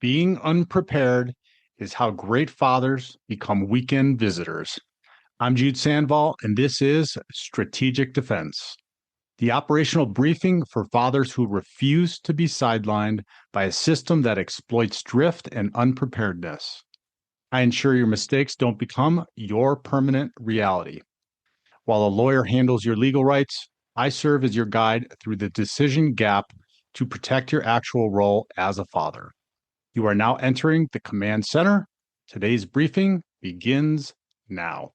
Being unprepared is how great fathers become weekend visitors. I'm Jude Sandval, and this is Strategic Defense, the operational briefing for fathers who refuse to be sidelined by a system that exploits drift and unpreparedness. I ensure your mistakes don't become your permanent reality. While a lawyer handles your legal rights, I serve as your guide through the decision gap to protect your actual role as a father. You are now entering the command center. Today's briefing begins now.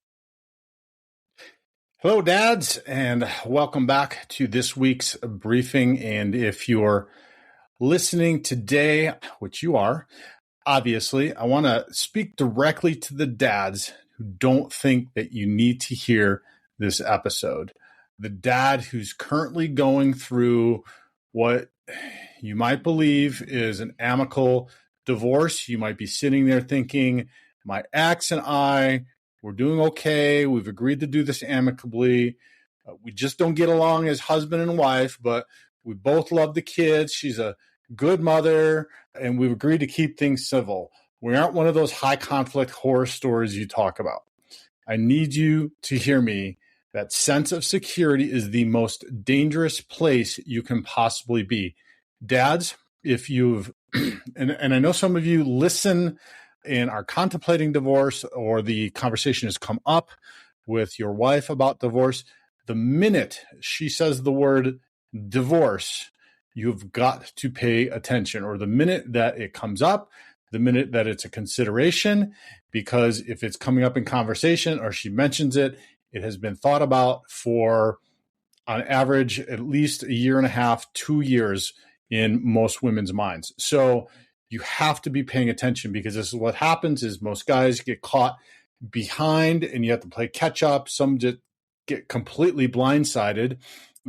Hello, dads, and welcome back to this week's briefing. And if you're listening today, which you are, obviously, I want to speak directly to the dads who don't think that you need to hear this episode. The dad who's currently going through what you might believe is an amicable divorce. You might be sitting there thinking, my ex and I, we're doing okay. We've agreed to do this amicably. We just don't get along as husband and wife, but we both love the kids. She's a good mother, and we've agreed to keep things civil. We aren't one of those high conflict horror stories you talk about. I need you to hear me. That sense of security is the most dangerous place you can possibly be. Dads, if you've, and I know some of you listen and are contemplating divorce, or the conversation has come up with your wife about divorce, the minute she says the word divorce, you've got to pay attention, or the minute that it comes up, the minute that it's a consideration, because if it's coming up in conversation or she mentions it, it has been thought about for, on average, at least a year and a half, 2 years in most women's minds. So you have to be paying attention, because this is what happens is most guys get caught behind and you have to play catch up. Some just get completely blindsided,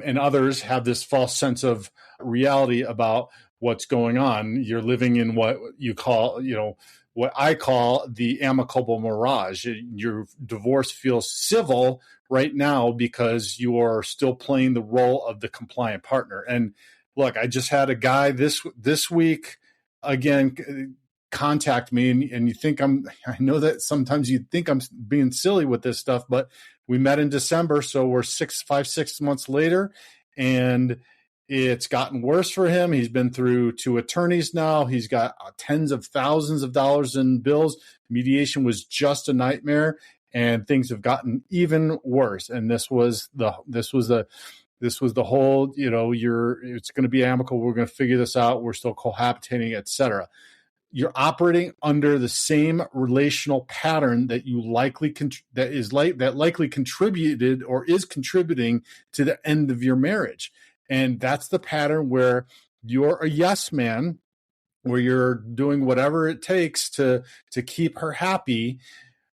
and others have this false sense of reality about what's going on. You're living in what you call, what I call the amicable mirage. Your divorce feels civil right now because you are still playing the role of the compliant partner. And look, I just had a guy this week, again, contact me, and you think I know that sometimes you think I'm being silly with this stuff, but we met in December, so we're 6 months later, and it's gotten worse for him. He's been through 2 attorneys now. He's got tens of thousands of dollars in bills. Mediation was just a nightmare, and things have gotten even worse. And this was the whole, it's going to be amicable. We're going to figure this out. We're still cohabitating, etc. You're operating under the same relational pattern that you likely contributed or is contributing to the end of your marriage. And that's the pattern where you're a yes man, where you're doing whatever it takes to keep her happy,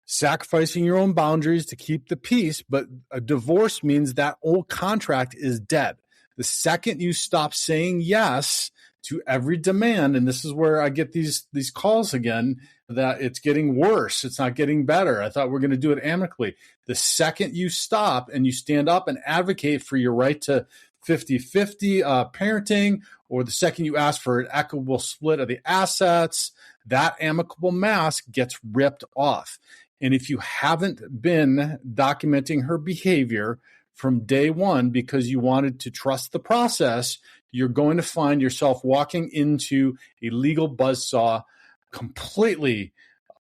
sacrificing your own boundaries to keep the peace. But a divorce means that old contract is dead. The second you stop saying yes to every demand, and this is where I get these calls again, that it's getting worse. It's not getting better. I thought we're going to do it amicably. The second you stop and you stand up and advocate for your right to 50-50 parenting, or the second you ask for an equitable split of the assets, that amicable mask gets ripped off. And if you haven't been documenting her behavior from day one because you wanted to trust the process, you're going to find yourself walking into a legal buzzsaw completely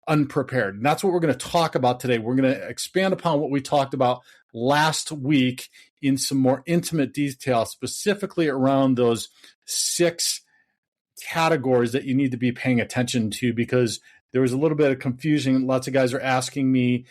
unprepared. And that's what we're going to talk about today. We're going to expand upon what we talked about last week in some more intimate detail, specifically around those 6 categories that you need to be paying attention to, because there was a little bit of confusion. Lots of guys are asking me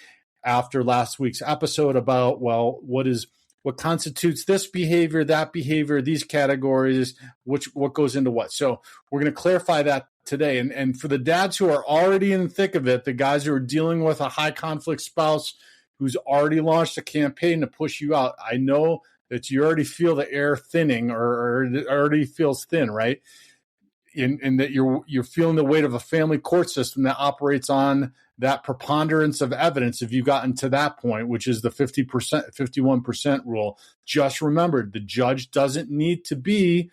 after last week's episode about, well, what constitutes this behavior, that behavior, these categories, what goes into what. So we're going to clarify that today. And for the dads who are already in the thick of it, the guys who are dealing with a high conflict spouse who's already launched a campaign to push you out, I know that you already feel the air thinning, or it already feels thin, right? And that you're feeling the weight of a family court system that operates on that preponderance of evidence. If you've gotten to that point, which is the 50%, 51% rule, just remember, the judge doesn't need to be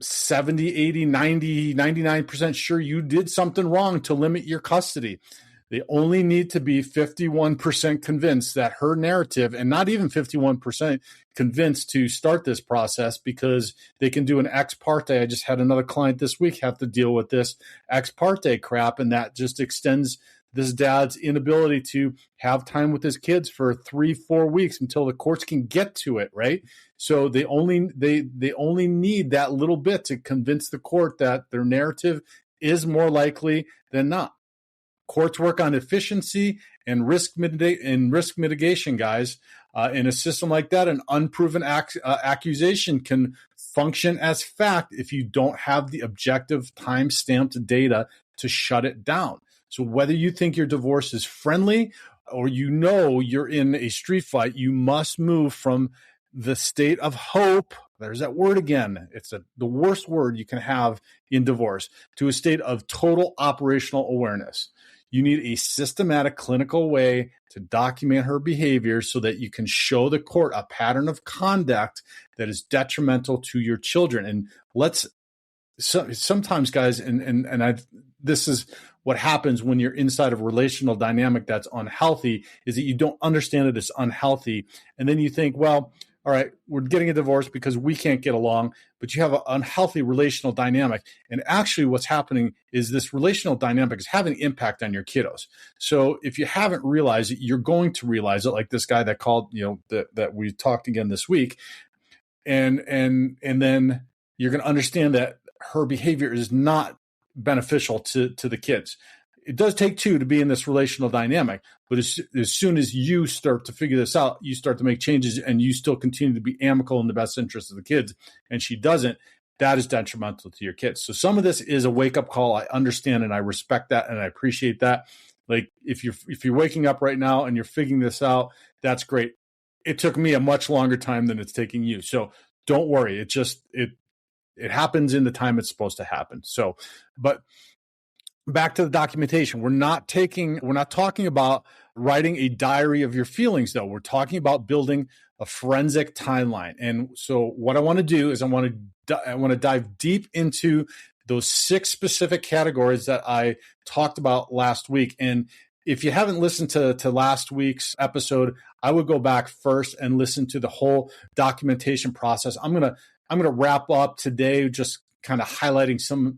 70, 80, 90, 99% sure you did something wrong to limit your custody. They only need to be 51% convinced that her narrative, and not even 51% convinced to start this process, because they can do an ex parte. I just had another client this week have to deal with this ex parte crap, and that just extends this dad's inability to have time with his kids for 3-4 weeks until the courts can get to it, right? So they only need that little bit to convince the court that their narrative is more likely than not. Courts work on efficiency and risk mitigation, guys. In a system like that, an unproven accusation can function as fact if you don't have the objective time-stamped data to shut it down. So whether you think your divorce is friendly or you're in a street fight, you must move from the state of hope. There's that word again. It's the worst word you can have in divorce, to a state of total operational awareness. You need a systematic clinical way to document her behavior so that you can show the court a pattern of conduct that is detrimental to your children. And sometimes, guys, this is what happens when you're inside of a relational dynamic that's unhealthy, is that you don't understand that it's unhealthy. And then you think, well, all right, we're getting a divorce because we can't get along, but you have an unhealthy relational dynamic. And actually what's happening is this relational dynamic is having an impact on your kiddos. So if you haven't realized it, you're going to realize it, like this guy that called, that we talked again this week. And then you're going to understand that her behavior is not beneficial to the kids. It does take two to be in this relational dynamic, but as soon as you start to figure this out, you start to make changes, and you still continue to be amicable in the best interest of the kids, and she doesn't, that is detrimental to your kids. So some of this is a wake-up call. I understand and I respect that and I appreciate that. Like if you're waking up right now and you're figuring this out, that's great. It took me a much longer time than it's taking you. So don't worry. It happens in the time it's supposed to happen. So, but back to the documentation. We're not talking about writing a diary of your feelings, though. We're talking about building a forensic timeline. And so what I want to do is I want to dive deep into those 6 specific categories that I talked about last week. And if you haven't listened to last week's episode, I would go back first and listen to the whole documentation process. I'm going to wrap up today just kind of highlighting some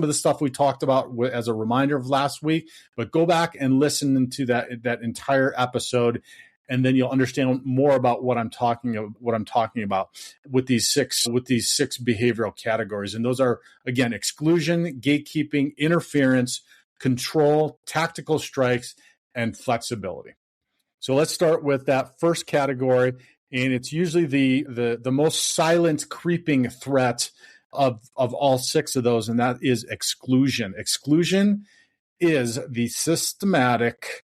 of the stuff we talked about as a reminder of last week, but go back and listen to that entire episode, and then you'll understand more about what I'm talking about with these six behavioral categories. And those are, again, exclusion, gatekeeping, interference, control, tactical strikes, and flexibility. So let's start with that first category, and it's usually the most silent creeping threat of all 6 of those, and that is exclusion. Exclusion is the systematic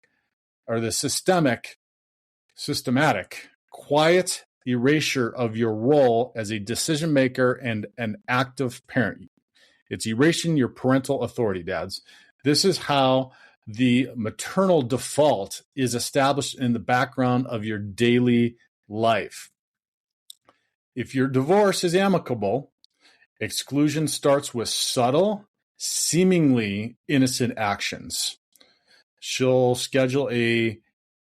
quiet erasure of your role as a decision maker and an active parent. It's erasing your parental authority, dads. This is how the maternal default is established in the background of your daily life. If your divorce is amicable, exclusion starts with subtle, seemingly innocent actions. She'll schedule a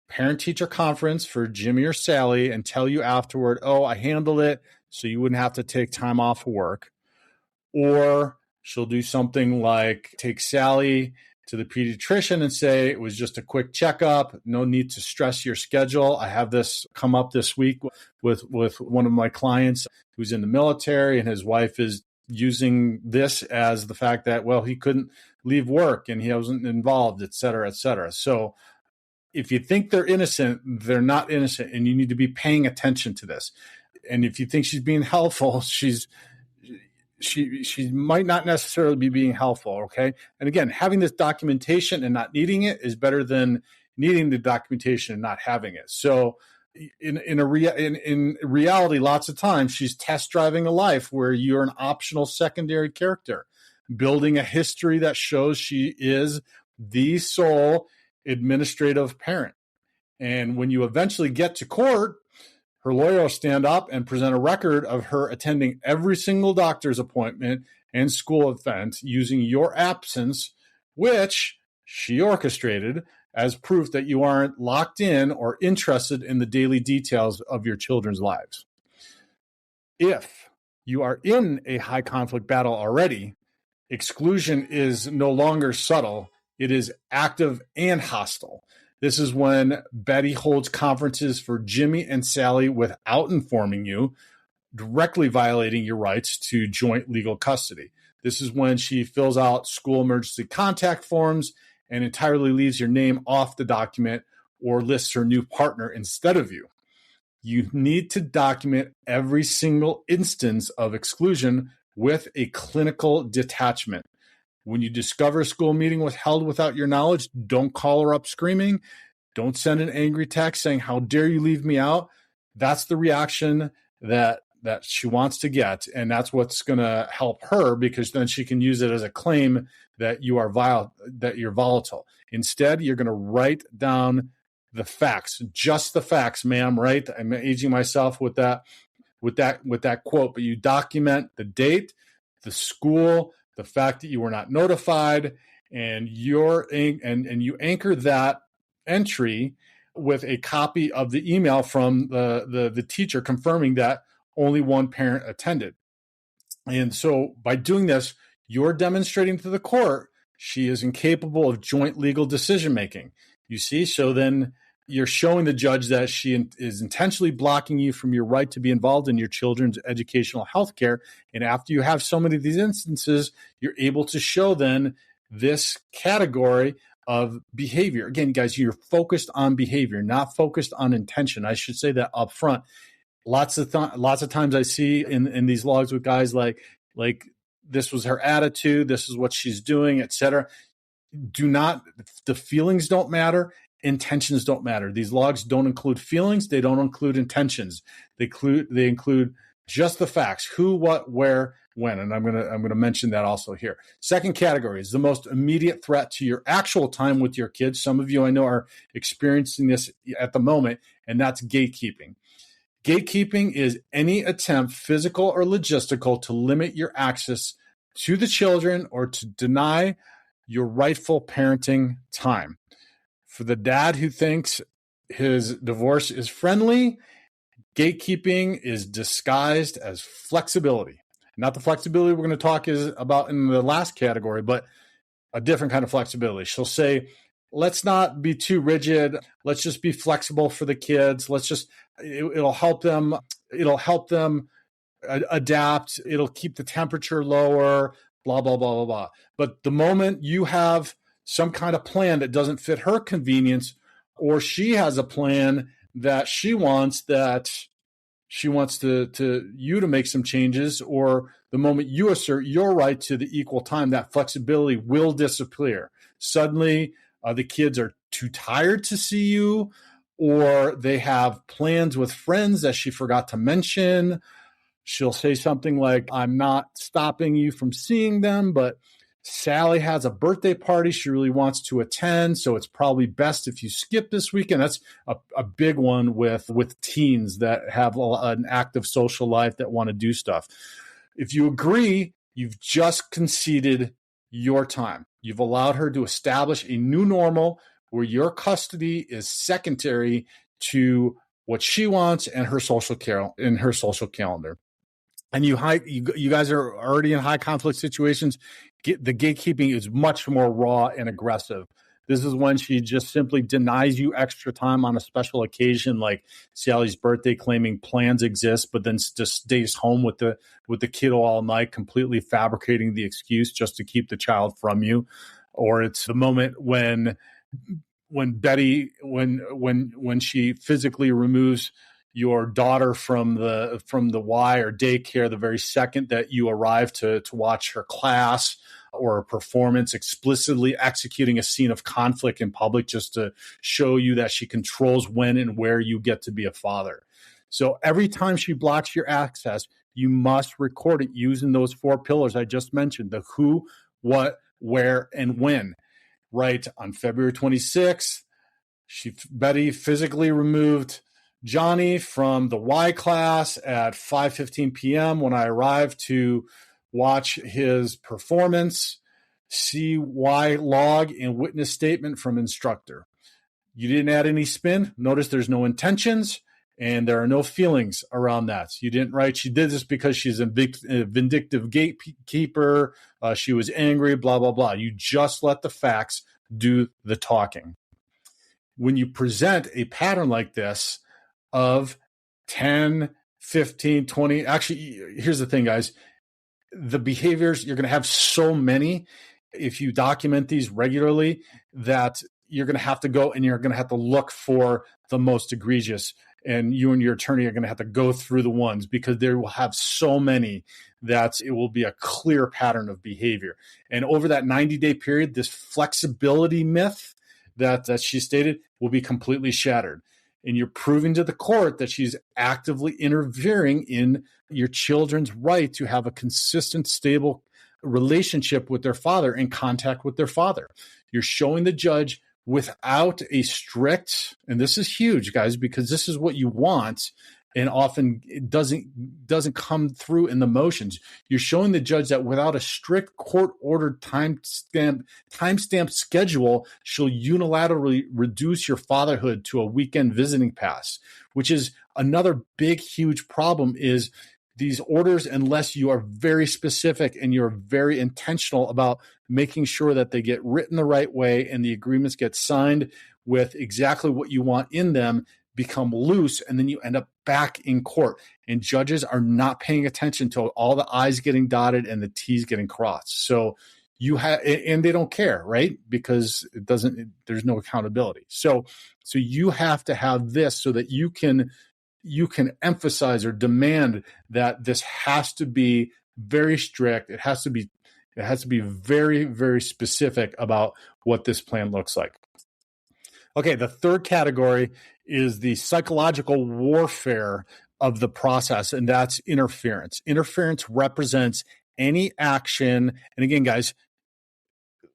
parent-teacher conference for Jimmy or Sally and tell you afterward, oh, I handled it, so you wouldn't have to take time off of work. Or she'll do something like take Sally to the pediatrician and say, it was just a quick checkup, no need to stress your schedule. I have this come up this week with one of my clients who's in the military, and his wife is using this as the fact that, well, he couldn't leave work and he wasn't involved, et cetera, et cetera. So if you think they're innocent, they're not innocent, and you need to be paying attention to this. And if you think she's being helpful, she might not necessarily be being helpful, okay? And again, having this documentation and not needing it is better than needing the documentation and not having it. So in reality, lots of times she's test driving a life where you're an optional secondary character, building a history that shows she is the sole administrative parent. And when you eventually get to court, Her lawyer will stand up and present a record of her attending every single doctor's appointment and school event using your absence, which she orchestrated, as proof that you aren't locked in or interested in the daily details of your children's lives. If you are in a high conflict battle already, exclusion is no longer subtle. It is active and hostile. This is when Betty holds conferences for Jimmy and Sally without informing you, directly violating your rights to joint legal custody. This is when she fills out school emergency contact forms and entirely leaves your name off the document or lists her new partner instead of you. You need to document every single instance of exclusion with a clinical detachment. When you discover a school meeting was held without your knowledge, don't call her up screaming. Don't send an angry text saying, "How dare you leave me out?" That's the reaction that she wants to get, and that's what's going to help her, because then she can use it as a claim that you are that you're volatile. Instead, you're going to write down the facts, just the facts, ma'am. Right? I'm aging myself with that quote, but you document the date, the school, the fact that you were not notified, and you anchor that entry with a copy of the email from the teacher confirming that only one parent attended. And so by doing this, you're demonstrating to the court she is incapable of joint legal decision making. You see, so then you're showing the judge that she is intentionally blocking you from your right to be involved in your children's educational health care. And after you have so many of these instances, you're able to show then this category of behavior. Again, guys, you're focused on behavior, not focused on intention. I should say that up front. Lots of times I see in these logs with guys like this was her attitude, this is what she's doing, etc. The feelings don't matter. Intentions don't matter. These logs don't include feelings. They don't include intentions. They include just the facts: who, what, where, when. And I'm gonna mention that also here. Second category is the most immediate threat to your actual time with your kids. Some of you I know are experiencing this at the moment, and that's gatekeeping. Gatekeeping is any attempt, physical or logistical, to limit your access to the children or to deny your rightful parenting time. For the dad who thinks his divorce is friendly, gatekeeping is disguised as flexibility. Not the flexibility we're going to talk about in the last category, but a different kind of flexibility. She'll say, let's not be too rigid. Let's just be flexible for the kids. It'll help them. It'll help them adapt. It'll keep the temperature lower, blah, blah, blah, blah, blah. But the moment you have some kind of plan that doesn't fit her convenience, or she has a plan that she wants to you to make some changes, or the moment you assert your right to the equal time, that flexibility will disappear. Suddenly, the kids are too tired to see you, or they have plans with friends that she forgot to mention. She'll say something like, "I'm not stopping you from seeing them, but Sally has a birthday party she really wants to attend, so it's probably best if you skip this weekend." That's a big one with teens that have an active social life that want to do stuff. If you agree, you've just conceded your time. You've allowed her to establish a new normal where your custody is secondary to what she wants and her social calendar. And you guys are already in high conflict situations. The gatekeeping is much more raw and aggressive. This is when she just simply denies you extra time on a special occasion, like Sally's birthday, claiming plans exist, but then just stays home with the kiddo all night, completely fabricating the excuse just to keep the child from you. Or it's the moment when Betty, when she physically removes your daughter from the Y or daycare the very second that you arrive to watch her class or a performance, explicitly executing a scene of conflict in public just to show you that she controls when and where you get to be a father. So every time she blocks your access, you must record it using those 4 pillars I just mentioned: the who, what, where, and when. Right on February 26th, Betty physically removed Johnny from the Y class at 5:15 p.m. when I arrive to watch his performance. See Y log and witness statement from instructor. You didn't add any spin. Notice there's no intentions and there are no feelings around that. You didn't write, she did this because she's a vindictive gatekeeper. She was angry, blah, blah, blah. You just let the facts do the talking. When you present a pattern like this of 10, 15, 20, actually, here's the thing, guys. The behaviors, you're going to have so many if you document these regularly that you're going to have to go and you're going to have to look for the most egregious. And you and your attorney are going to have to go through the ones because there will have so many that it will be a clear pattern of behavior. And over that 90-day period, this flexibility myth that she stated will be completely shattered. And you're proving to the court that she's actively interfering in your children's right to have a consistent, stable relationship with their father and contact with their father. You're showing the judge without a strict, and this is huge, guys, because this is what you want, and often it doesn't come through in the motions. You're showing the judge that without a strict court-ordered timestamp schedule, she'll unilaterally reduce your fatherhood to a weekend visiting pass, which is another big, huge problem is these orders, unless you are very specific and you're very intentional about making sure that they get written the right way and the agreements get signed with exactly what you want in them, become loose, and then you end up back in court. And judges are not paying attention to all the I's getting dotted and the T's getting crossed. So you have, and they don't care, right? Because there's no accountability. So you have to have this so that you can emphasize or demand that this has to be very strict. It has to be very, very specific about what this plan looks like. Okay, the third category is the psychological warfare of the process, and that's interference. Interference represents any action. And again, guys,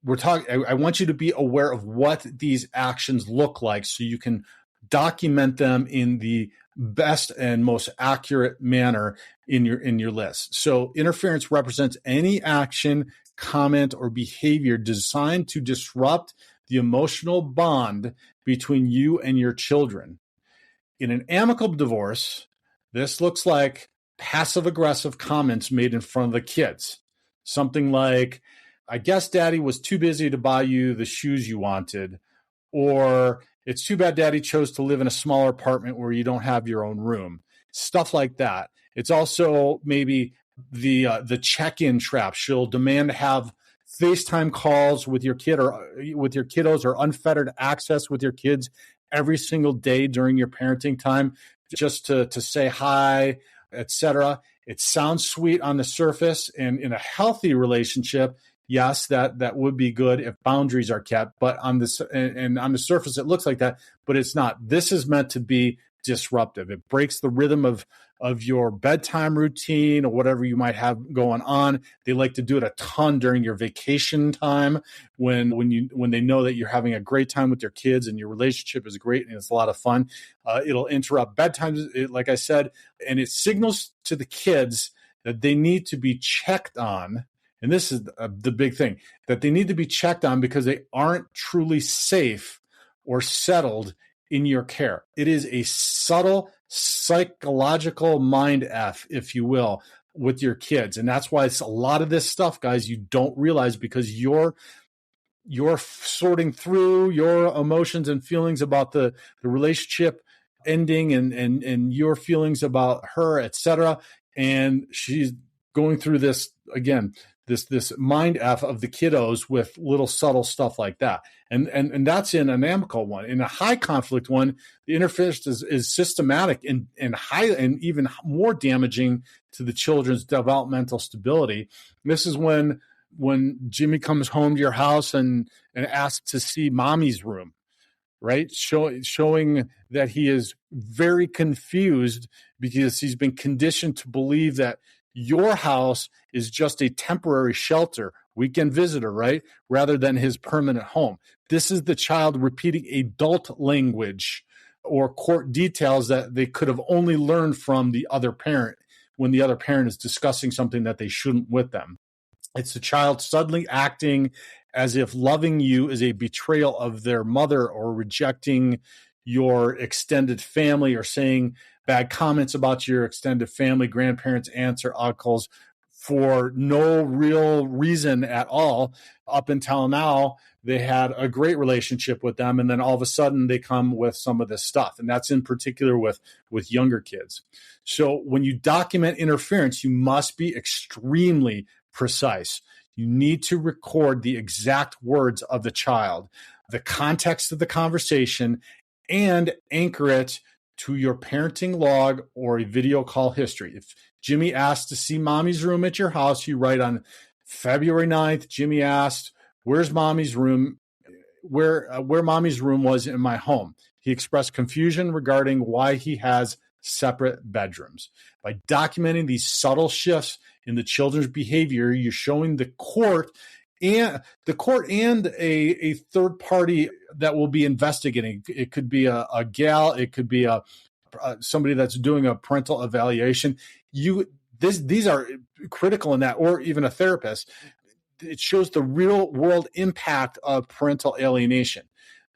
I want you to be aware of what these actions look like so you can document them in the best and most accurate manner in your list. So interference represents any action, comment, or behavior designed to disrupt the emotional bond between you and your children. In an amicable divorce, this looks like passive-aggressive comments made in front of the kids. Something like, I guess Daddy was too busy to buy you the shoes you wanted, or it's too bad Daddy chose to live in a smaller apartment where you don't have your own room. Stuff like that. It's also maybe the check-in trap. She'll demand to have FaceTime calls with your kid or with your kiddos, or unfettered access with your kids every single day during your parenting time, just to say hi, etc. It sounds sweet on the surface, and in a healthy relationship, yes, that would be good if boundaries are kept. But on the surface, it looks like that, but it's not. This is meant to be disruptive. It breaks the rhythm of your bedtime routine or whatever you might have going on. They like to do it a ton during your vacation time when they know that you're having a great time with your kids and your relationship is great and it's a lot of fun. It'll interrupt bedtime, like I said, and it signals to the kids that they need to be checked on. And this is the big thing, that they need to be checked on because they aren't truly safe or settled in your care. It is a subtle psychological mind F, if you will, with your kids. And that's why it's a lot of this stuff, guys, you don't realize because you're sorting through your emotions and feelings about the relationship ending and your feelings about her, etc. And she's going through this, again, this mind F of the kiddos with little subtle stuff like that. And that's in an amicable one. In a high conflict one, the interference is systematic and high and even more damaging to the children's developmental stability. This is when Jimmy comes home to your house and asks to see mommy's room, right? Showing that he is very confused because he's been conditioned to believe that your house is just a temporary shelter, weekend visitor, right? Rather than his permanent home. This is the child repeating adult language or court details that they could have only learned from the other parent when the other parent is discussing something that they shouldn't with them. It's the child suddenly acting as if loving you is a betrayal of their mother, or rejecting your extended family, or saying bad comments about your extended family, grandparents, aunts, or uncles for no real reason at all. Up until now, they had a great relationship with them, and then all of a sudden they come with some of this stuff. And that's in particular with younger kids. So when you document interference, you must be extremely precise. You need to record the exact words of the child, the context of the conversation, and anchor it to your parenting log or a video call history. If Jimmy asked to see mommy's room at your house, you write on February 9th, Jimmy asked, where's mommy's room? Where mommy's room was in my home. He expressed confusion regarding why he has separate bedrooms. By documenting these subtle shifts in the children's behavior, you're showing the court and a third party that will be investigating. It could be a gal, it could be somebody that's doing a parental evaluation. These are critical in that, or even a therapist. It shows the real world impact of parental alienation.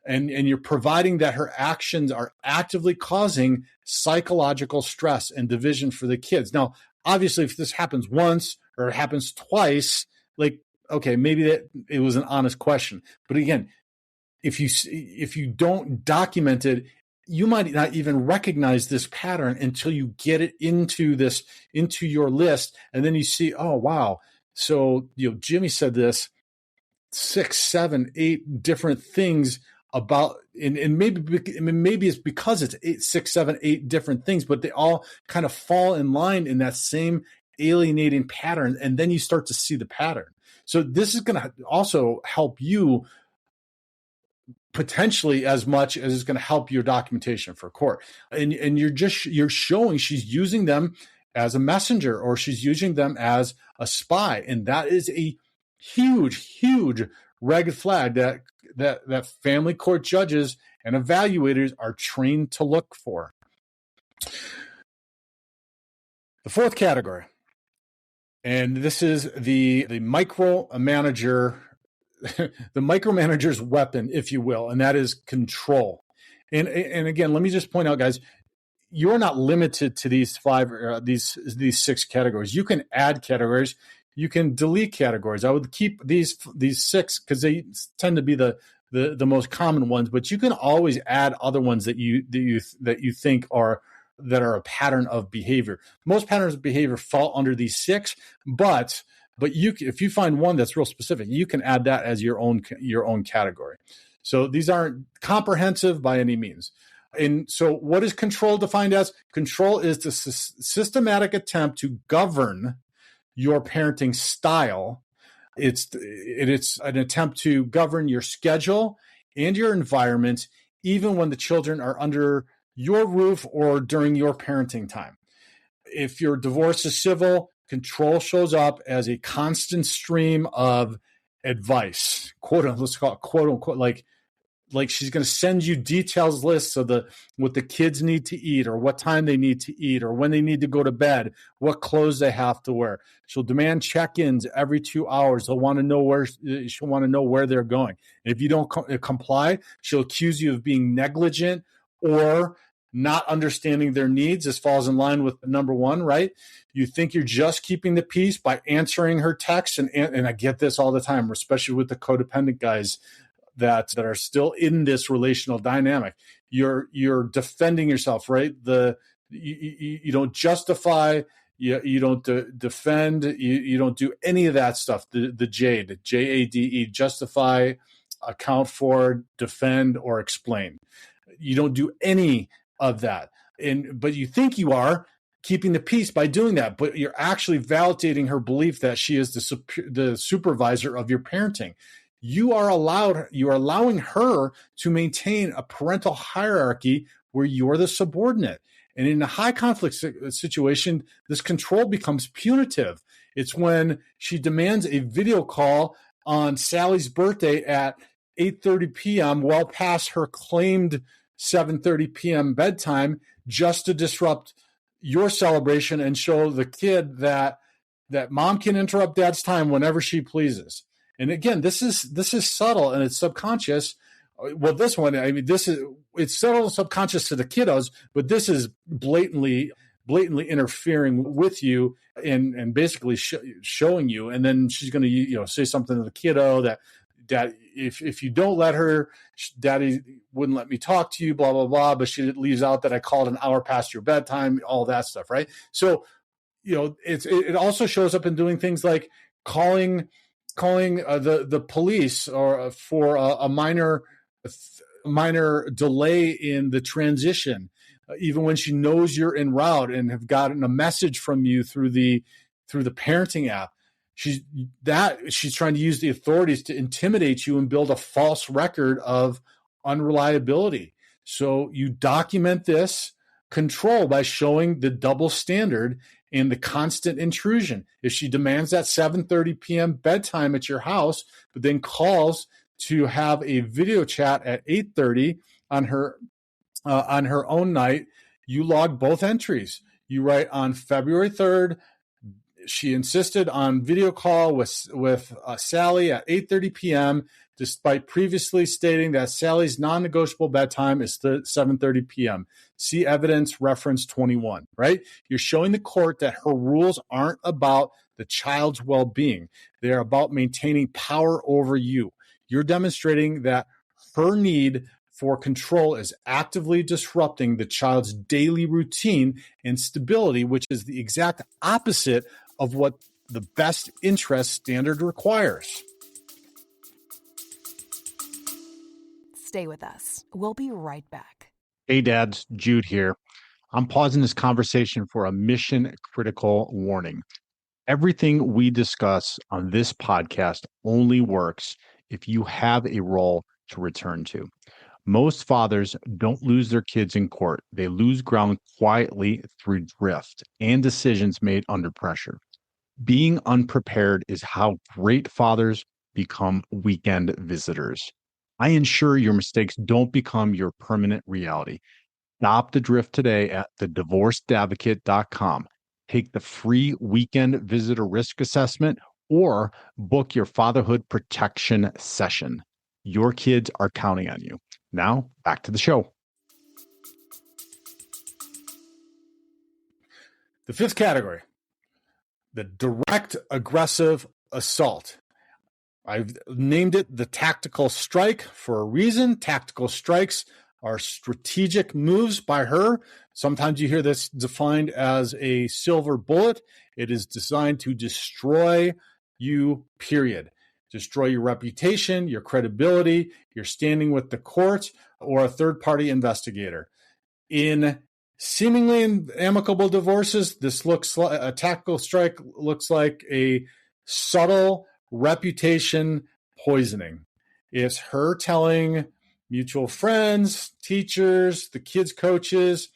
And you're providing that her actions are actively causing psychological stress and division for the kids. Now, obviously, if this happens once or it happens twice, like, okay, maybe that it was an honest question. But again, if you don't document it, you might not even recognize this pattern until you get it into your list, and then you see, oh wow, so Jimmy said this 6, 7, 8 different things about, and maybe it's because it's 8, 6, 7, 8 different things, but they all kind of fall in line in that same alienating pattern, and then you start to see the pattern. So this is going to also help you potentially as much as it's going to help your documentation for court. And you're showing she's using them as a messenger, or she's using them as a spy, and that is a huge red flag that family court judges and evaluators are trained to look for. The fourth category, and this is the micromanager, the micromanager's weapon, if you will, and that is control. And again, let me just point out, guys, you're not limited to these these 6 categories. You can add categories. You can delete categories. I would keep these 6 because they tend to be the most common ones. But you can always add other ones that you think are a pattern of behavior. Most patterns of behavior fall under these 6, but if you find one that's real specific, you can add that as your own category. So these aren't comprehensive by any means. And so what is control defined as? Control is the systematic attempt to govern your parenting style. It's an attempt to govern your schedule and your environment, even when the children are under your roof or during your parenting time. If your divorce is civil, control shows up as a constant stream of advice, let's call it quote unquote, like she's going to send you details lists of what the kids need to eat, or what time they need to eat, or when they need to go to bed, what clothes they have to wear. She'll demand check-ins every 2 hours. She'll want to know where they're going. And if you don't comply, she'll accuse you of being negligent or not understanding their needs. This falls in line with number 1, right? You think you're just keeping the peace by answering her texts, and I get this all the time, especially with the codependent guys that are still in this relational dynamic. You're defending yourself, right? You don't justify, you don't defend, you don't do any of that stuff. The JADE, justify, account for, defend, or explain. You don't do any of that, but you think you are keeping the peace by doing that, but you're actually validating her belief that she is the supervisor of your parenting. You are allowing her to maintain a parental hierarchy where you're the subordinate. And in a high conflict situation, this control becomes punitive. It's when she demands a video call on Sally's birthday at 8:30 p.m., well past her claimed 7:30 p.m. bedtime just to disrupt your celebration and show the kid that mom can interrupt dad's time whenever she pleases. And again, this is subtle and it's subconscious. Well, this one, I mean, it's subtle and subconscious to the kiddos, but this is blatantly interfering with you and basically showing you. And then she's going to say something to the kiddo that if you don't let her, daddy wouldn't let me talk to you, blah blah blah. But she leaves out that I called an hour past your bedtime, all that stuff, right? So it also shows up in doing things like calling the police or for a minor delay in the transition, even when she knows you're en route and have gotten a message from you through the parenting app. She's trying to use the authorities to intimidate you and build a false record of unreliability. So you document this control by showing the double standard and the constant intrusion. If she demands that 7:30 p.m. bedtime at your house, but then calls to have a video chat at 8:30 on her own night, you log both entries. You write on February 3rd, she insisted on video call with Sally at 8:30 p.m., despite previously stating that Sally's non-negotiable bedtime is 7:30 p.m. See evidence reference 21, right? You're showing the court that her rules aren't about the child's well-being. They're about maintaining power over you. You're demonstrating that her need for control is actively disrupting the child's daily routine and stability, which is the exact opposite of what the best interest standard requires. Stay with us. We'll be right back. Hey, dads, Jude here. I'm pausing this conversation for a mission-critical warning. Everything we discuss on this podcast only works if you have a role to return to. Most fathers don't lose their kids in court. They lose ground quietly through drift and decisions made under pressure. Being unprepared is how great fathers become weekend visitors. I ensure your mistakes don't become your permanent reality. Stop the drift today at thedivorcedadvocate.com. Take the free weekend visitor risk assessment or book your fatherhood protection session. Your kids are counting on you. Now, back to the show. The fifth category, the direct aggressive assault. I've named it the tactical strike for a reason. Tactical strikes are strategic moves by her. Sometimes you hear this defined as a silver bullet. It is designed to destroy you, period. Destroy your reputation, your credibility, your standing with the court, or a third-party investigator. In seemingly amicable divorces, this looks like a tactical strike looks like a subtle reputation poisoning. It's her telling mutual friends, teachers, the kids' coaches,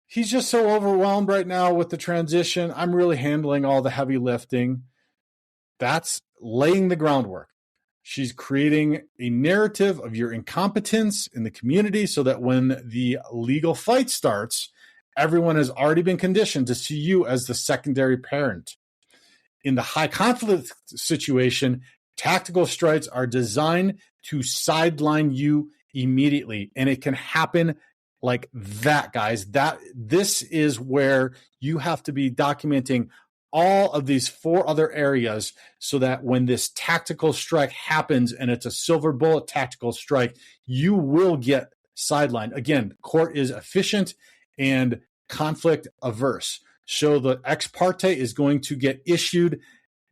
he's just so overwhelmed right now with the transition. I'm really handling all the heavy lifting. That's laying the groundwork. She's creating a narrative of your incompetence in the community so that when the legal fight starts, everyone has already been conditioned to see you as the secondary parent. In the high conflict situation, tactical strikes are designed to sideline you immediately. And it can happen like that, guys. This is where you have to be documenting all of these 4 other areas so that when this tactical strike happens and it's a silver bullet tactical strike, you will get sidelined. Again, court is efficient and conflict averse. So the ex parte is going to get issued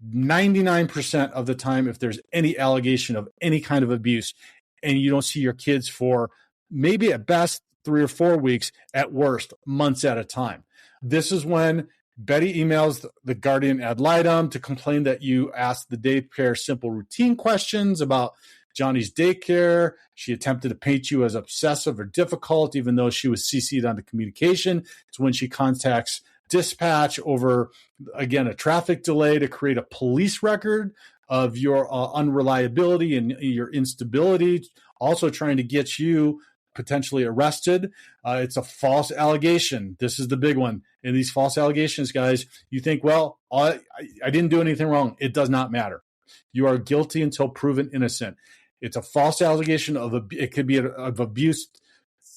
99% of the time if there's any allegation of any kind of abuse and you don't see your kids for maybe at best 3 or 4 weeks, at worst months at a time. This is when Betty emails the guardian ad litem to complain that you asked the daycare simple routine questions about Johnny's daycare. She attempted to paint you as obsessive or difficult, even though she was CC'd on the communication. It's when she contacts dispatch over, again, a traffic delay to create a police record of your unreliability and your instability, also trying to get you potentially arrested. It's a false allegation. This is the big one. And these false allegations, guys, you think, well, I didn't do anything wrong. It does not matter. You are guilty until proven innocent. It's a false allegation it could be of abuse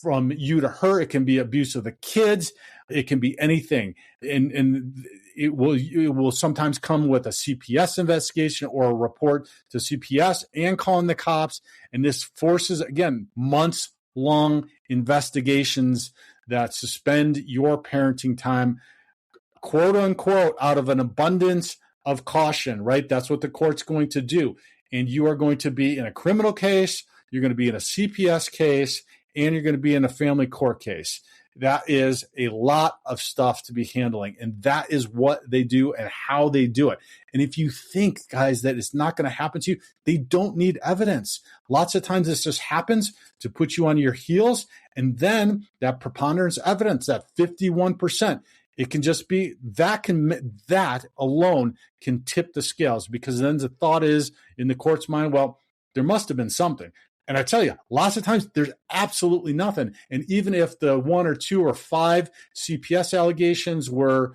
from you to her. It can be abuse of the kids. It can be anything. And it will sometimes come with a CPS investigation or a report to CPS and calling the cops. And this forces, again, months-long investigations that suspend your parenting time, quote unquote, out of an abundance of caution, right? That's what the court's going to do. And you are going to be in a criminal case, you're going to be in a CPS case, and you're going to be in a family court case. That is a lot of stuff to be handling. And that is what they do and how they do it. And if you think, guys, that it's not going to happen to you, they don't need evidence. Lots of times this just happens to put you on your heels. And then that preponderance evidence, that 51%, it can just be that alone can tip the scales, because then the thought is in the court's mind, well, there must have been something. And I tell you, lots of times there's absolutely nothing. And even if the 1 or 2 or 5 CPS allegations were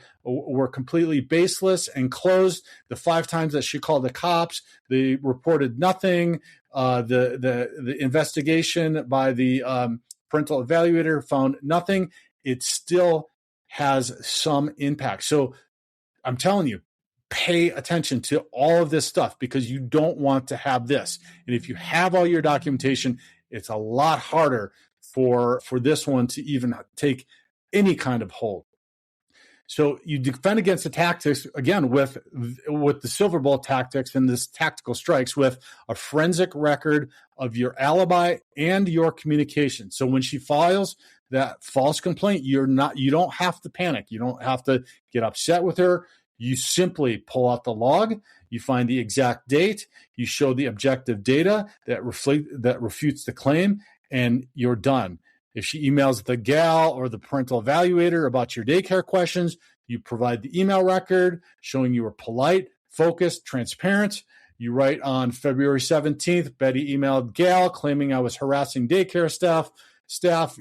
completely baseless and closed, the 5 times that she called the cops, they reported nothing. The investigation by the parental evaluator found nothing. It still has some impact. So I'm telling you, pay attention to all of this stuff, because you don't want to have this. And if you have all your documentation, it's a lot harder for this one to even take any kind of hold. So you defend against the tactics, again, with the silver bullet tactics and this tactical strikes, with a forensic record of your alibi and your communication. So when she files that false complaint, you don't have to panic. You don't have to get upset with her. You simply pull out the log, you find the exact date, you show the objective data that refutes the claim, and you're done. If she emails the gal or the parental evaluator about your daycare questions, you provide the email record showing you were polite, focused, transparent. You write on February 17th, Betty emailed gal claiming I was harassing daycare staff.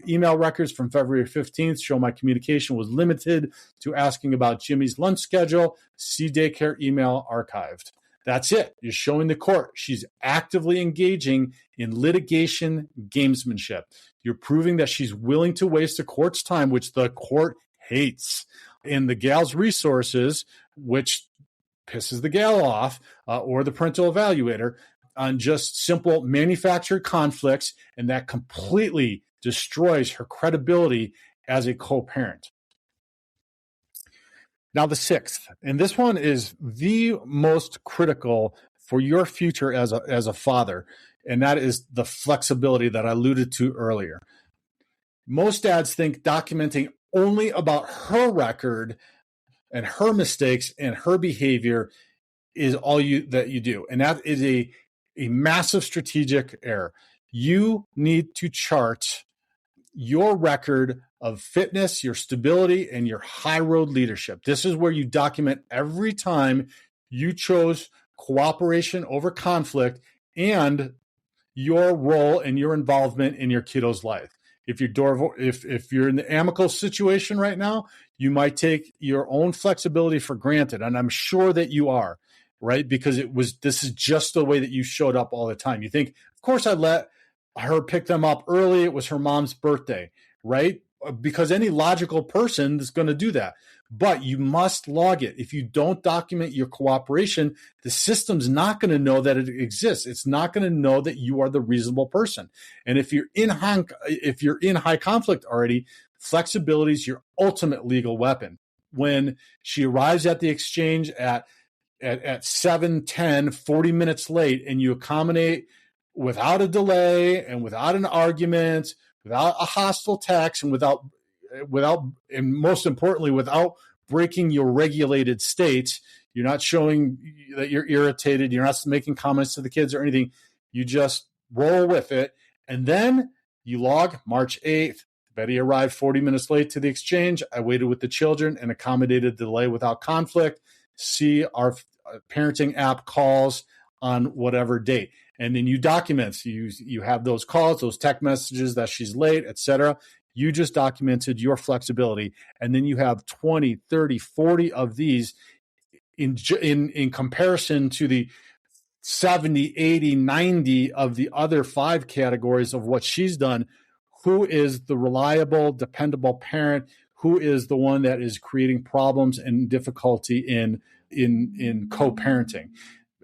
Email records from February 15th show my communication was limited to asking about Jimmy's lunch schedule. See daycare email archived. That's it. You're showing the court she's actively engaging in litigation gamesmanship. You're proving that she's willing to waste the court's time, which the court hates, and the gal's resources, which pisses the gal off, or the parental evaluator, on just simple manufactured conflicts, and that completely destroys her credibility as a co-parent. Now, the 6th, and this one is the most critical for your future as a father, and that is the flexibility that I alluded to earlier. Most dads think documenting only about her record and her mistakes and her behavior is all that you do, and that is a massive strategic error. You need to chart your record of fitness, your stability, and your high road leadership. This is where you document every time you chose cooperation over conflict and your role and your involvement in your kiddo's life. If you're in the amicable situation right now, you might take your own flexibility for granted, and I'm sure that you are, right? Because this is just the way that you showed up all the time. You think, of course, I'd let her pick them up early. It was her mom's birthday, right? Because any logical person is going to do that. But you must log it. If you don't document your cooperation, the system's not going to know that it exists. It's not going to know that you are the reasonable person. And if you're in high conflict already, flexibility is your ultimate legal weapon. When she arrives at the exchange at 7:10, 40 minutes late, and you accommodate without a delay and without an argument, without a hostile text, and without, and most importantly, without breaking your regulated state. You're not showing that you're irritated. You're not making comments to the kids or anything. You just roll with it. And then you log March 8th. Betty arrived 40 minutes late to the exchange. I waited with the children and accommodated the delay without conflict. See our parenting app calls on whatever date. And then you document, you have those calls, those text messages that she's late, etc. You just documented your flexibility. And then you have 20, 30, 40 of these in comparison to the 70, 80, 90 of the other 5 categories of what she's done. Who is the reliable, dependable parent? Who is the one that is creating problems and difficulty in co-parenting?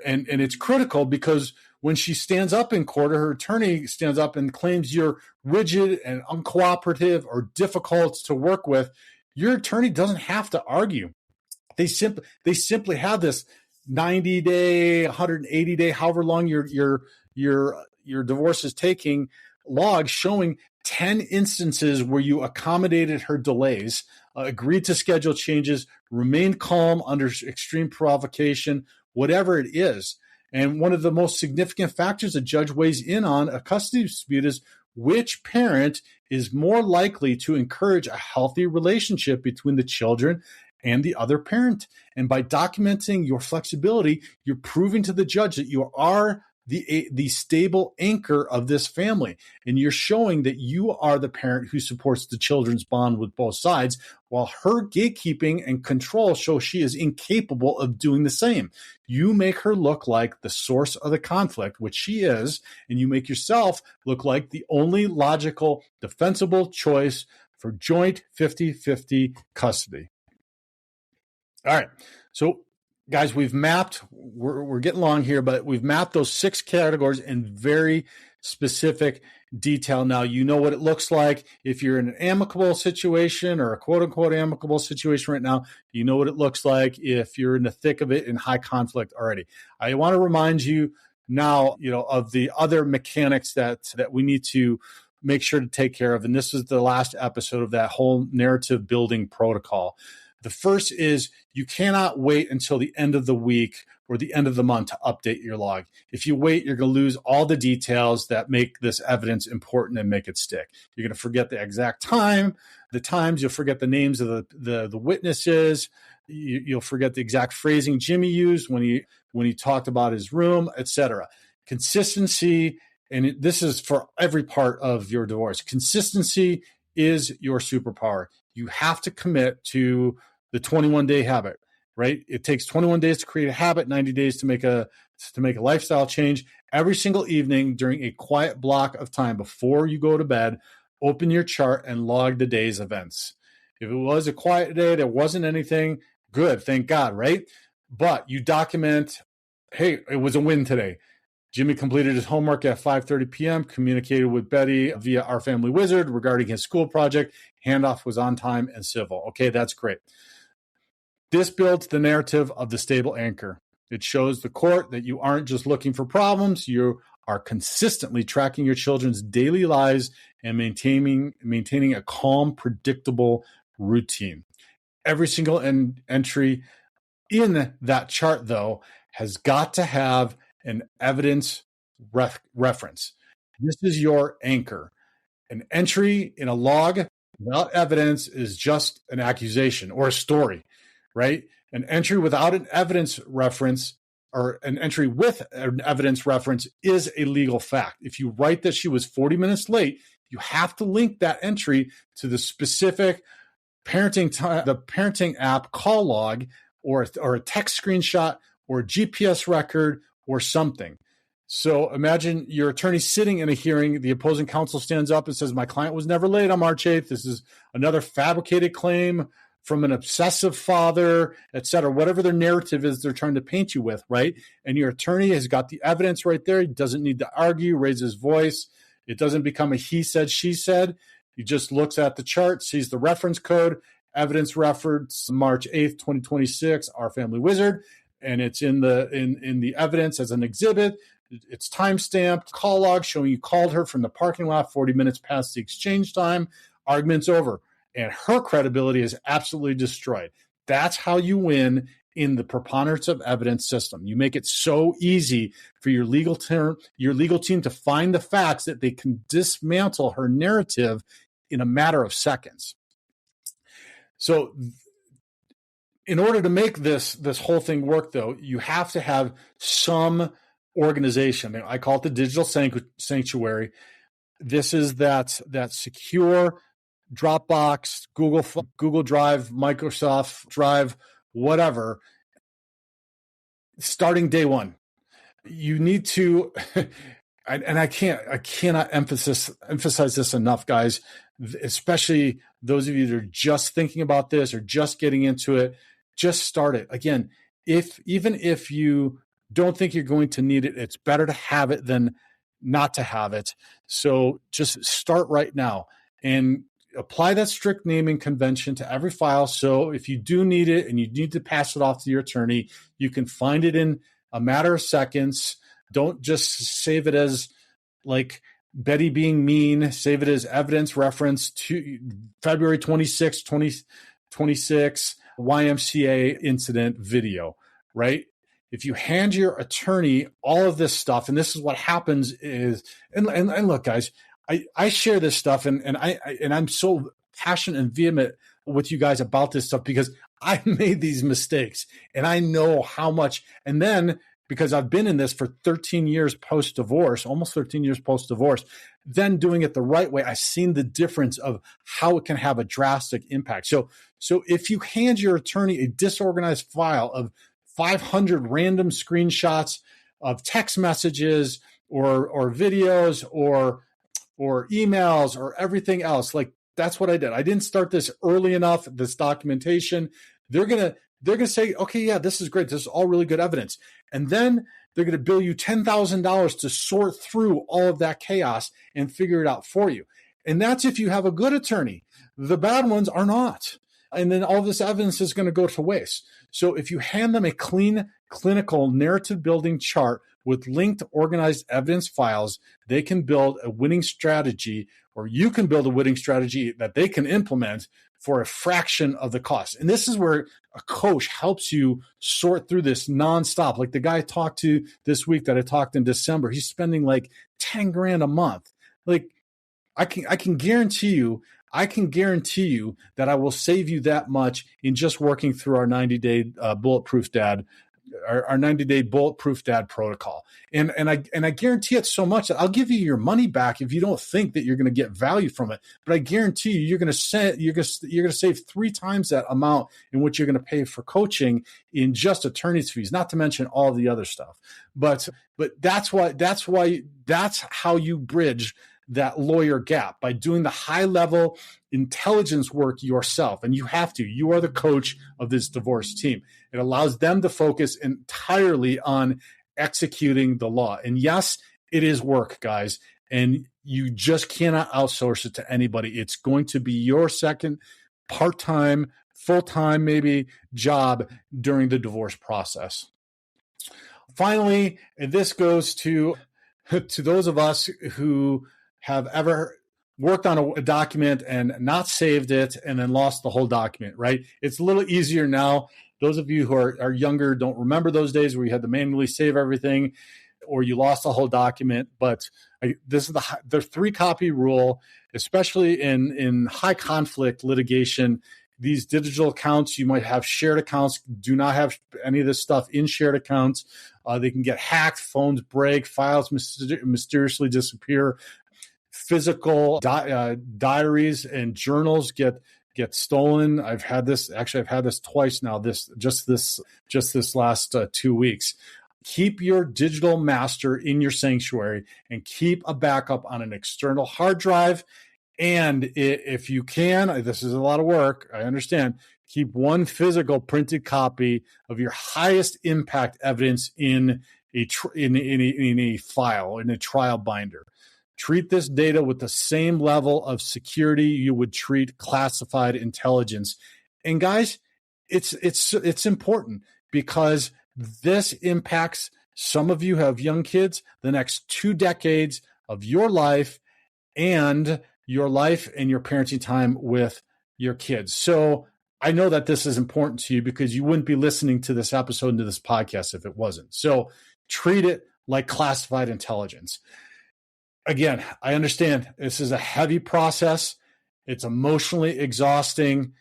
And it's critical because when she stands up in court, or her attorney stands up and claims you're rigid and uncooperative or difficult to work with, your attorney doesn't have to argue. They simply have this 90-day, 180-day, however long your divorce is taking, log showing 10 instances where you accommodated her delays, agreed to schedule changes, remained calm under extreme provocation, whatever it is. And one of the most significant factors a judge weighs in on a custody dispute is which parent is more likely to encourage a healthy relationship between the children and the other parent. And by documenting your flexibility, you're proving to the judge that you are the stable anchor of this family. And you're showing that you are the parent who supports the children's bond with both sides, while her gatekeeping and control show she is incapable of doing the same. You make her look like the source of the conflict, which she is, and you make yourself look like the only logical, defensible choice for joint 50-50 custody. All right. So, guys, we've mapped, we're getting long here, but we've mapped those 6 categories in very specific detail. Now, you know what it looks like. If you're in an amicable situation or a quote unquote amicable situation right now, you know what it looks like if you're in the thick of it in high conflict already. I want to remind you now, of the other mechanics that we need to make sure to take care of. And this is the last episode of that whole narrative building protocol. The first is you cannot wait until the end of the week or the end of the month to update your log. If you wait, you're going to lose all the details that make this evidence important and make it stick. You're going to forget the exact time, the times, you'll forget the names of the witnesses, you'll forget the exact phrasing Jimmy used when he talked about his room, etc. Consistency, and this is for every part of your divorce. Consistency is your superpower. You have to commit to the 21-day habit, right? It takes 21 days to create a habit, 90 days to make a lifestyle change. Every single evening during a quiet block of time before you go to bed, open your chart and log the day's events. If it was a quiet day, there wasn't anything, good, thank God, right? But you document, hey, it was a win today. Jimmy completed his homework at 5:30 p.m., communicated with Betty via Our Family Wizard regarding his school project. Handoff was on time and civil. Okay, that's great. This builds the narrative of the stable anchor. It shows the court that you aren't just looking for problems, you are consistently tracking your children's daily lives and maintaining a calm, predictable routine. Every single entry in that chart, though, has got to have an evidence reference. This is your anchor. An entry in a log without evidence is just an accusation or a story, right? An entry without an evidence reference or an entry with an evidence reference is a legal fact. If you write that she was 40 minutes late, you have to link that entry to the specific the parenting app call log or a text screenshot or a GPS record or something. So imagine your attorney sitting in a hearing, the opposing counsel stands up and says, my client was never late on March 8th. This is another fabricated claim from an obsessive father, et cetera, whatever their narrative is they're trying to paint you with, right? And your attorney has got the evidence right there. He doesn't need to argue, raise his voice. It doesn't become a he said, she said. He just looks at the chart, sees the reference code, evidence reference March 8th, 2026, Our Family Wizard, and it's in the evidence as an exhibit. It's time-stamped, call log showing you called her from the parking lot 40 minutes past the exchange time. Argument's over. And her credibility is absolutely destroyed. That's how you win in the preponderance of evidence system. You make it so easy for your legal team to find the facts that they can dismantle her narrative in a matter of seconds. So in order to make this whole thing work, though, you have to have some organization. I call it the digital sanctuary. This is that secure Dropbox, Google Drive, Microsoft Drive, whatever, starting day one. You need to, and I cannot emphasize this enough, guys, especially those of you that are just thinking about this or just getting into it, just start it. Again, even if you don't think you're going to need it, it's better to have it than not to have it. So just start right now and apply that strict naming convention to every file. So if you do need it and you need to pass it off to your attorney, you can find it in a matter of seconds. Don't just save it as like Betty being mean. Save it as evidence reference to February 26, 2026 YMCA incident video, right? If you hand your attorney all of this stuff, and this is what happens is, and look, guys, I share this stuff and I'm so passionate and vehement with you guys about this stuff because I made these mistakes and I know how much. And then because I've been in this for 13 years post-divorce, almost 13 years post-divorce, then doing it the right way, I've seen the difference of how it can have a drastic impact. So if you hand your attorney a disorganized file of 500 random screenshots of text messages or videos or emails or everything else, like that's what I did. I didn't start this early enough, this documentation. They're going to say, okay, yeah, this is great. This is all really good evidence. And then they're going to bill you $10,000 to sort through all of that chaos and figure it out for you. And that's if you have a good attorney. The bad ones are not. And then all this evidence is going to go to waste. So if you hand them a clean, clinical narrative building chart with linked, organized evidence files, they can build a winning strategy, or you can build a winning strategy that they can implement for a fraction of the cost. And this is where a coach helps you sort through this nonstop. Like the guy I talked to this week that I talked in December, he's spending like 10 grand a month. Like I can guarantee you that I will save you that much in just working through our 90-day bulletproof dad, our 90-day bulletproof dad protocol. And I guarantee it so much that I'll give you your money back if you don't think that you're going to get value from it. But I guarantee you, you're going to save 3 times that amount in what you're going to pay for coaching in just attorney's fees, not to mention all the other stuff. But that's how you bridge that lawyer gap, by doing the high level intelligence work yourself. And you have to. You are the coach of this divorce team. It allows them to focus entirely on executing the law. And yes, it is work, guys. And you just cannot outsource it to anybody. It's going to be your second part-time, full-time maybe job during the divorce process. Finally, and this goes to those of us who have ever worked on a document and not saved it and then lost the whole document, right? It's a little easier now. Those of you who are younger don't remember those days where you had to manually save everything or you lost the whole document. But this is the 3-copy rule, especially in high conflict litigation. These digital accounts, you might have shared accounts, do not have any of this stuff in shared accounts. They can get hacked, phones break, files mysteriously disappear. Physical diaries and journals get stolen. I've had this twice now. This last 2 weeks. Keep your digital master in your sanctuary and keep a backup on an external hard drive. And if you can, this is a lot of work, I understand, keep one physical printed copy of your highest impact evidence in a file, in a trial binder. Treat this data with the same level of security you would treat classified intelligence. And guys, it's important because this impacts, some of you have young kids, the next 2 decades of your life and your parenting time with your kids. So I know that this is important to you because you wouldn't be listening to this episode and to this podcast if it wasn't. So treat it like classified intelligence. Again, I understand this is a heavy process. It's emotionally exhausting.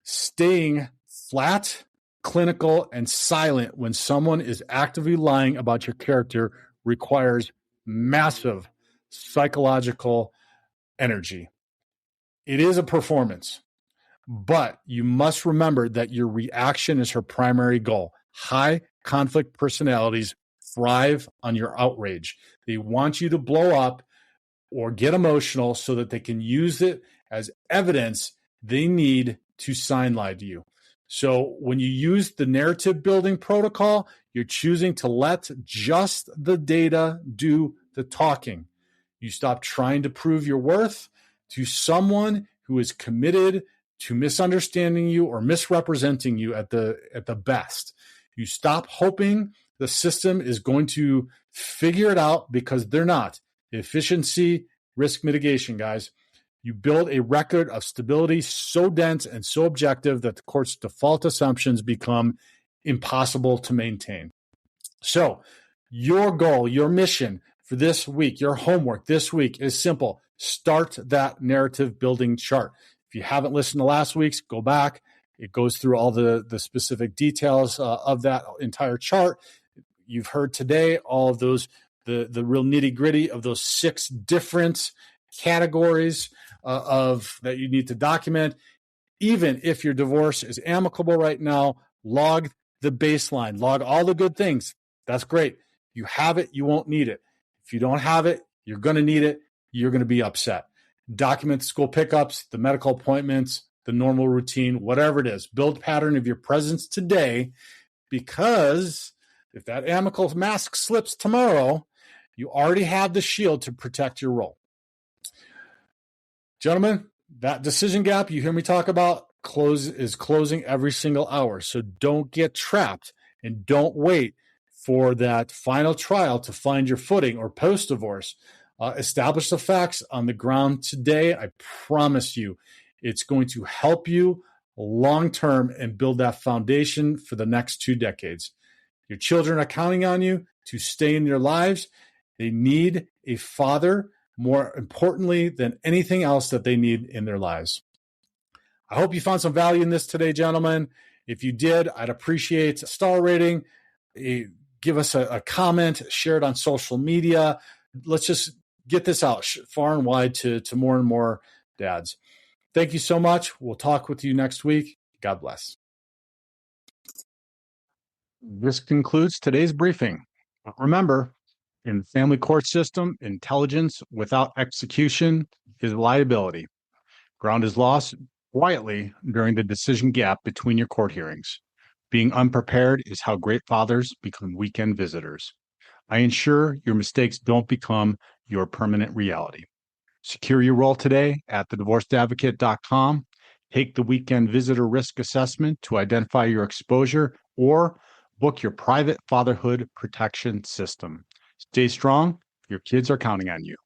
Staying flat clinical, and silent when someone is actively lying about your character requires massive psychological energy. It is a performance, but you must remember that your reaction is her primary goal. High conflict personalities thrive on your outrage. They want you to blow up or get emotional so that they can use it as evidence they need to sign lie to you. So when you use the narrative building protocol, you're choosing to let just the data do the talking. You stop trying to prove your worth to someone who is committed to misunderstanding you or misrepresenting you at the best. You stop hoping the system is going to figure it out, because they're not. Efficiency, risk mitigation, guys. You build a record of stability so dense and so objective that the court's default assumptions become impossible to maintain. So your goal, your mission for this week, your homework this week is simple. Start that narrative building chart. If you haven't listened to last week's, go back. It goes through all the specific details of that entire chart. You've heard today all of those, the real nitty gritty of those 6 different categories of that you need to document. Even if your divorce is amicable right now, log the baseline, log all the good things. That's great. You have it, you won't need it. If you don't have it, you're going to need it. You're going to be upset. Document the school pickups, the medical appointments, the normal routine, whatever it is. Build pattern of your presence today, because if that amicable mask slips tomorrow, you already have the shield to protect your role. Gentlemen, that decision gap you hear me talk about is closing every single hour. So don't get trapped, and don't wait for that final trial to find your footing or post-divorce. Establish the facts on the ground today. I promise you, it's going to help you long-term and build that foundation for the next 2 decades. Your children are counting on you to stay in their lives. They need a father more importantly than anything else that they need in their lives. I hope you found some value in this today, gentlemen. If you did, I'd appreciate a star rating. Give us a comment, share it on social media. Let's just get this out far and wide to more and more dads. Thank you so much. We'll talk with you next week. God bless. This concludes today's briefing. Remember, in the family court system, intelligence without execution is liability. Ground is lost quietly during the decision gap between your court hearings. Being unprepared is how great fathers become weekend visitors. I ensure your mistakes don't become your permanent reality. Secure your role today at thedivorcedadvocate.com. Take the weekend visitor risk assessment to identify your exposure, or book your private fatherhood protection system. Stay strong. Your kids are counting on you.